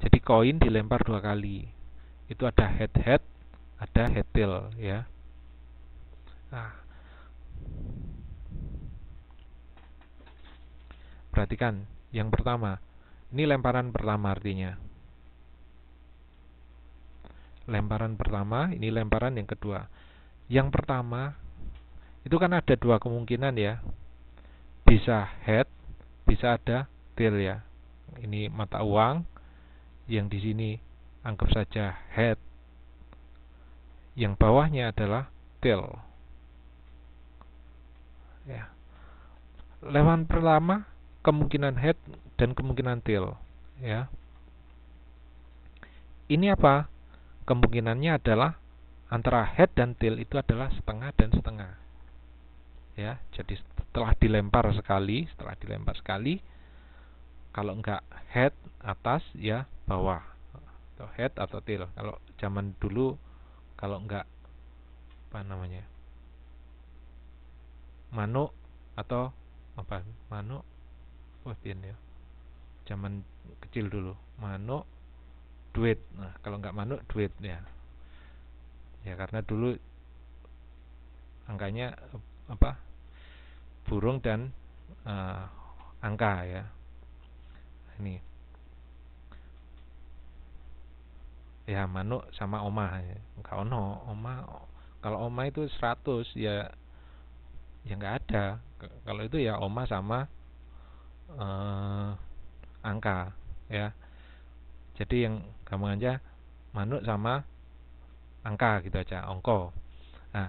Jadi koin dilempar 2 kali. Itu ada head, ada head tail ya. Nah, perhatikan yang pertama. Ini lemparan pertama artinya. Lemparan pertama, ini lemparan yang kedua. Yang pertama itu kan ada 2 kemungkinan ya. Bisa head, bisa ada tail ya. Ini mata uang, yang di sini anggap saja head, yang bawahnya adalah tail. Ya. Lemparan pertama kemungkinan head dan kemungkinan tail ya. Ini apa? Kemungkinannya adalah antara head dan tail itu adalah setengah dan setengah. Ya, jadi setelah dilempar sekali, kalau enggak head atas ya bawah, atau head atau tail. Kalau zaman dulu kalau enggak apa namanya, manuk atau apa, manuk ya, zaman kecil dulu manuk duit. Nah, kalau enggak manuk duit ya. Ya karena dulu angkanya apa, burung dan angka ya. Ini ya manuk sama omah ya. Enggak ono omah. Kalau omah itu 100 ya, ya enggak ada. Kalau itu ya omah sama angka ya. Jadi yang gampang aja manuk sama angka gitu aja, ongko. Nah,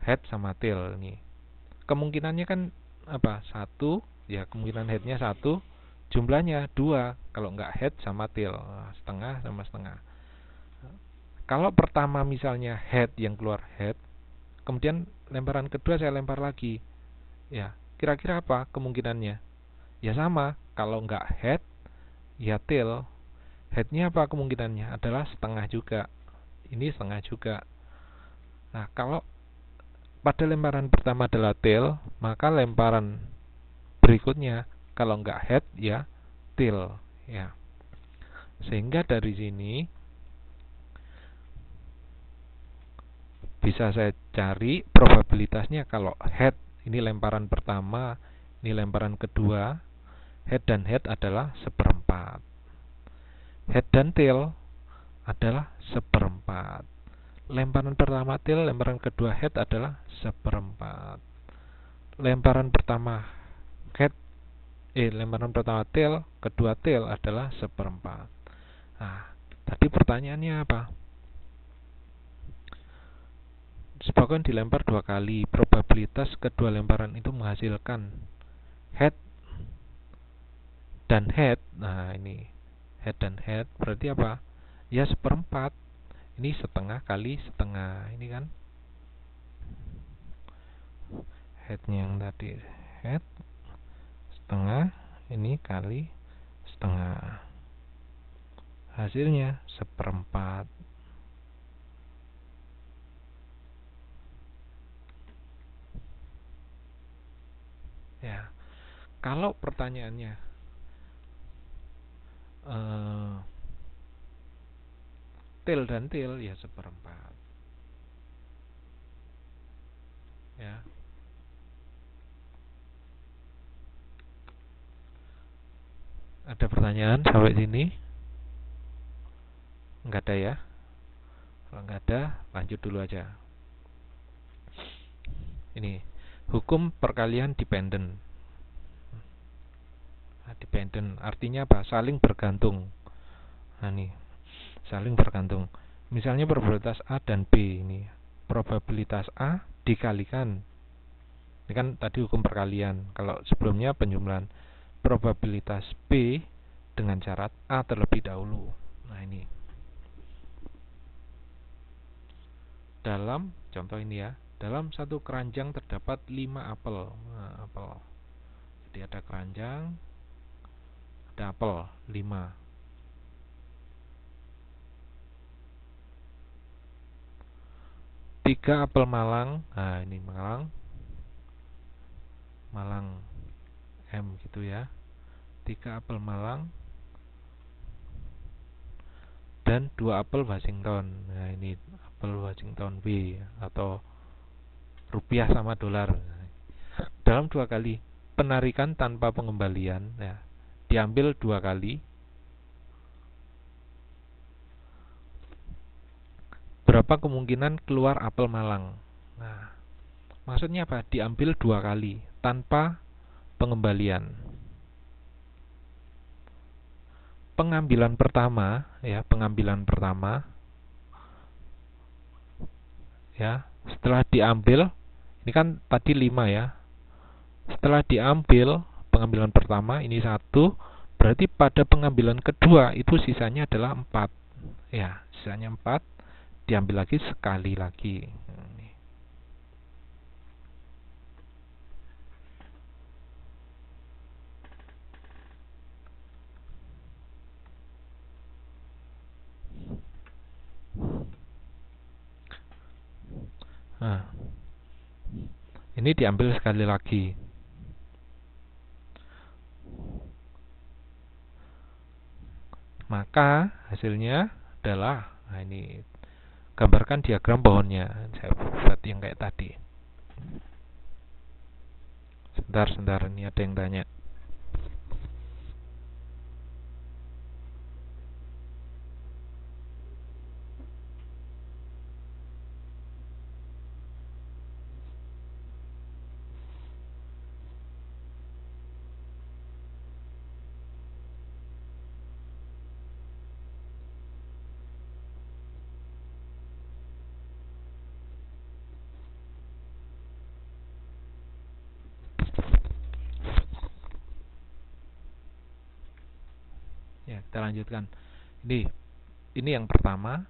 head sama tail ini. Kemungkinannya kan apa? 1 ya, kemungkinan headnya 1, jumlahnya 2 kalau enggak head sama tail. Setengah sama setengah. Kalau pertama misalnya head, yang keluar head, kemudian lemparan kedua saya lempar lagi. Ya, kira-kira apa kemungkinannya? Ya sama, kalau enggak head ya tail. Headnya apa kemungkinannya? Adalah setengah juga. Ini setengah juga. Nah, kalau pada lemparan pertama adalah tail, maka lemparan berikutnya kalau enggak head ya tail ya. Sehingga dari sini bisa saya cari probabilitasnya. Kalau head ini lemparan pertama, ini lemparan kedua, head dan head adalah 1/4. Head dan tail adalah 1/4. Lemparan pertama tail, lemparan kedua head adalah 1/4. Lemparan pertama head, lemparan pertama tail, kedua tail adalah 1/4. Nah, tadi pertanyaannya apa? Sepakan dilempar 2 kali, probabilitas kedua lemparan itu menghasilkan head dan head. Nah, ini head dan head berarti apa? Ya 1/4. Ini setengah kali setengah. Ini kan headnya yang tadi head setengah, ini kali setengah, hasilnya 1/4. Ya, kalau pertanyaannya tail dan tail ya 1/4 ya. Ada pertanyaan sampai sini? Enggak ada ya? Kalau enggak ada, lanjut dulu aja. Ini hukum perkalian dependent. Nah, dependent artinya apa? Saling bergantung. Nah, ini saling bergantung. Misalnya probabilitas A dan B ini. Probabilitas A dikalikan. Ini kan tadi hukum perkalian. Kalau sebelumnya penjumlahan. Probabilitas B dengan syarat A terlebih dahulu. Nah, ini. Dalam contoh ini ya. Dalam satu keranjang terdapat 5 apel. Nah, apel. Jadi ada keranjang, ada apel 5. Tiga apel Malang. Nah, ini Malang M gitu ya. 3 apel Malang dan 2 apel Washington. Nah, ini apel Washington B atau rupiah sama dolar. Dalam 2 kali penarikan tanpa pengembalian, ya, diambil 2 kali. Berapa kemungkinan keluar apel malang? Nah, maksudnya apa? Diambil 2 kali tanpa pengembalian. Pengambilan pertama, ya, pengambilan pertama, ya, setelah diambil, ini kan tadi 5 ya. Setelah diambil pengambilan pertama ini 1, berarti pada pengambilan kedua itu sisanya adalah 4. Ya, sisanya 4, diambil lagi sekali lagi. Nah, ini diambil sekali lagi. Maka hasilnya adalah, nah ini gambarkan diagram pohonnya. Saya buat yang kayak tadi. Sebentar, ini ada yang tanya. Ya, kita lanjutkan. Ini yang pertama.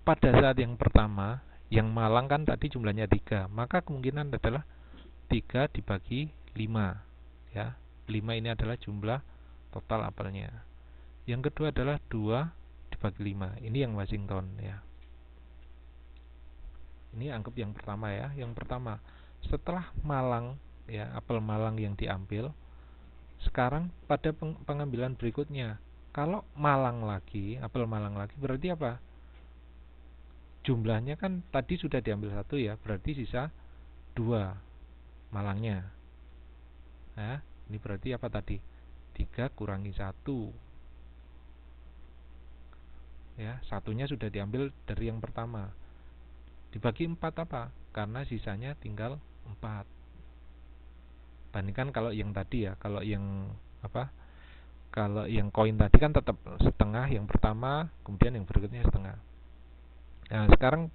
Pada saat yang pertama, yang malang kan tadi jumlahnya 3, maka kemungkinan adalah 3 dibagi 5, ya. 5 ini adalah jumlah total apelnya. Yang kedua adalah 2 dibagi 5. Ini yang Washington, ya. Ini anggap yang pertama, ya. Yang pertama, setelah malang, ya, apel malang yang diambil, sekarang pada pengambilan berikutnya, kalau malang lagi, apel malang lagi, berarti apa? Jumlahnya kan tadi sudah diambil 1, ya, berarti sisa 2 malangnya. Nah, ini berarti apa tadi? 3 kurangi 1. Ya, satunya sudah diambil dari yang pertama. Dibagi 4 apa? Karena sisanya tinggal 4. Bandingkan kalau yang tadi, ya, kalau yang apa? Kalau yang koin tadi kan tetap setengah yang pertama, kemudian yang berikutnya setengah. Nah, sekarang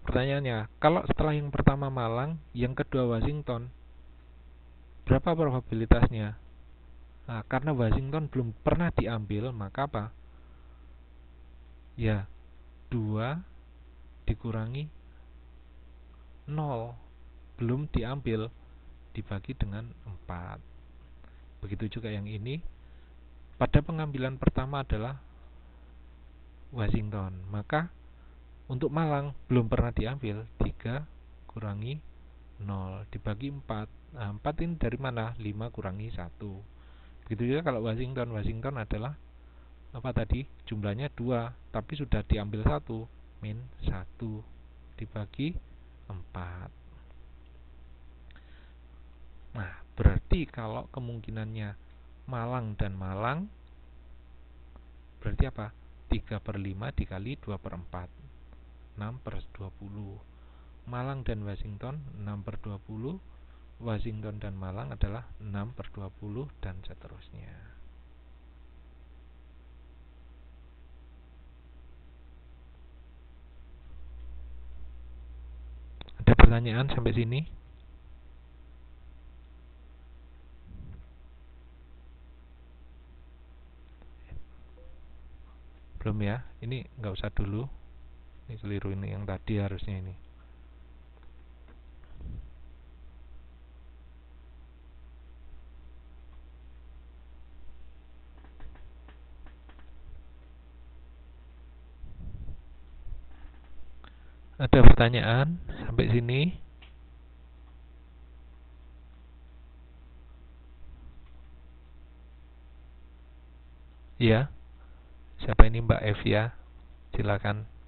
pertanyaannya, kalau setelah yang pertama malang, yang kedua Washington, berapa probabilitasnya? Nah, karena Washington belum pernah diambil, maka apa? Ya, 2 dikurangi 0, belum diambil, dibagi dengan 4. Begitu juga yang ini. Pada pengambilan pertama adalah Washington, maka untuk malang belum pernah diambil, 3 kurangi 0 dibagi 4. Nah, 4 ini dari mana? 5 kurangi 1. Begitu juga kalau Washington adalah apa tadi? Jumlahnya 2, tapi sudah diambil 1, min 1 dibagi 4. Nah, berarti kalau kemungkinannya malang dan malang, berarti apa? 3/5 dikali 2/4, 6/20. Malang dan Washington 6/20, Washington dan Malang adalah 6/20, dan seterusnya. Ada pertanyaan sampai sini? Belum, ya? Ini nggak usah dulu. Ini keliru, ini yang tadi harusnya ini. Ada pertanyaan sampai sini? Ya. Siapa ini Mbak Evia? Silakan.